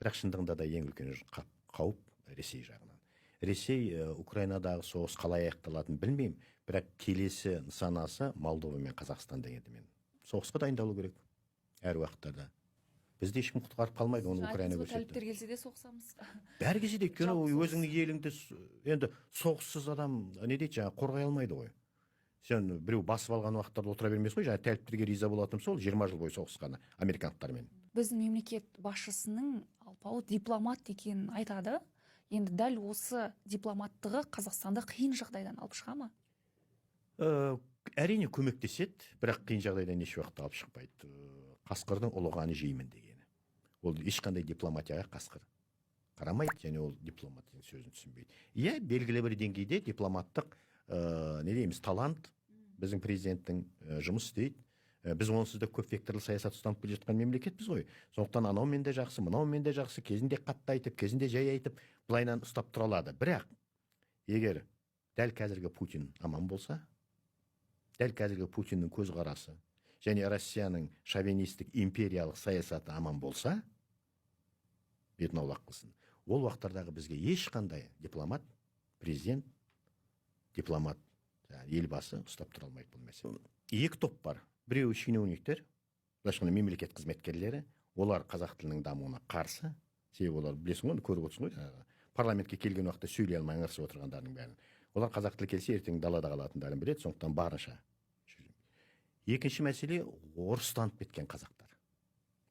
Бірақ шындығында да ең үлкен қауіп Ресей жағынан. Ресей Украинадағы соғыс қалай аяқталатынын білмеймін, бірақ келесі нысанасы Молдова мен Қазақстан дегенді мен. Соғысқа дайындалу керек әр уақыттарда. Бізді ешкім құтқарып қалмайды, оны Украина көрсетті. Тәліптер келсе де соғысамыз. Бәрі кезде, өйткені өзіңнің еліңді енді соғыссыз адам не дейді, жаңа қорғай алмайды ғой. Сен біреу басып алған уақыттарда отыра бермейсің ғой, жаңа тәліптерге риза болатыным сол 20 жыл бойы соғысқаны американдықтармен. Біздің мемлекет басшысының алпауыт дипломат екенін айтады. Енді дәл осы дипломаттығы Қазақстанды қиын жағдайдан алып шыға ма? Әрине көмектеседі, бірақ қиын жағдайдан еш уақытта алып шықпайды. Қасқырдың ұлығаны жеймін дегені. Ол ешқандай дипломатияға қасқыр қарамайды, және ол дипломат деген сөзін түсінбейді. Иә, белгілі бір деңгейде дипломаттық не дейміз, талант біздің президенттің жұмыс істейді. Біз онсыз да көп векторлы саясат ұстанып келе жатқан мемлекетпіз ғой. Сондықтан анаумен де жақсы, мынаумен де жақсы, кезінде қатты айтып, кезінде жай айтып, былайынан ұстап тұра алады. Бірақ егер дәл қазіргі Путин аман болса, дәл қазіргі Путиннің көзқарасы және Россияның шовинистік империялық саясаты аман болса, бетін аулақ қылсын. Ол уақыттардағы бізге ешқандай дипломат, президент, дипломат, елбасы ұстап тұра алмайды бұл мәселе. Екі топ бар. Біреуі шенеуніктер, былайша мемлекет қызметкерлері, олар қазақ тілінің дамуына қарсы. Себебі олар, білесің ғой, көріп отырсың ғой, парламентке келген уақытта сөйлей алмай ыңырсып отырғандардың бәрін. Олар қазақ тілі келсе, ертең далада қалатындарын біледі, сондықтан барынша. Екінші мәселе орыстанып кеткен қазақтар.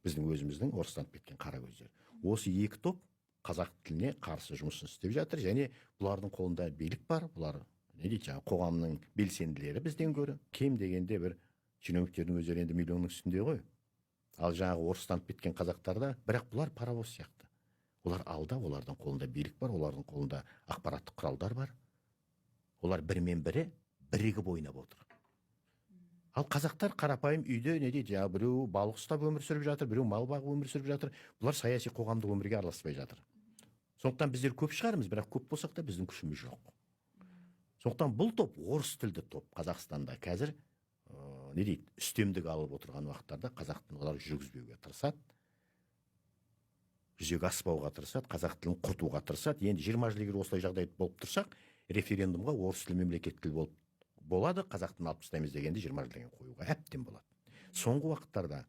Біздің өзіміздің орыстанып кеткен қара көздер. Осы екі топ қазақ тіліне қарсы жұмысын істеп жатыр, және бұлардың қолында билік бар. Бұлар не дейді, қоғамның белсенділері бізден гөрі кем дегенде бір шенеуніктердің өздері енді миллионның үстінде ғой. Ал жаңағы орыстанып кеткен қазақтарда, бірақ бұлар паровоз сияқты. Олар алда, олардың қолында билік бар, олардың қолында ақпараттық құралдар бар. Олар бірімен бірі бірігіп ойнап отыр. Ал қазақтар қарапайым үйде не дейді, біреу балық ұстап өмір сүріп жатыр, біреу мал бағып өмір сүріп жатыр. Бұлар саяси қоғамдық өмірге араласпай жатыр. Сондықтан біздер көп шығармыз, бірақ көп болсақ та біздің күшіміз жоқ. Сондықтан бұл топ орыс тілді топ Қазақстанда қазір не дейді, үстемдік алып отырған уақыттарда қазақ тілін олар жүргізбеуге тырысады, жүзеге аспауға тырысады, қазақ тілін құртуға тырысады. Енді 20 жыл егер осылай жағдай болып тұрсақ, референдумға орыс тілі мемлекет тіл болады, қазақ тілін алып тастаймыз дегенде 20 жыл деген қоюға әбден болады. Соңғы уақыттарда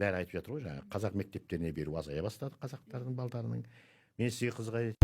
бәрі айтып жатыр ғой, жаңағы қазақ мектептеріне беру азая бастады қазақтардың балдарының. Мен сізге қызға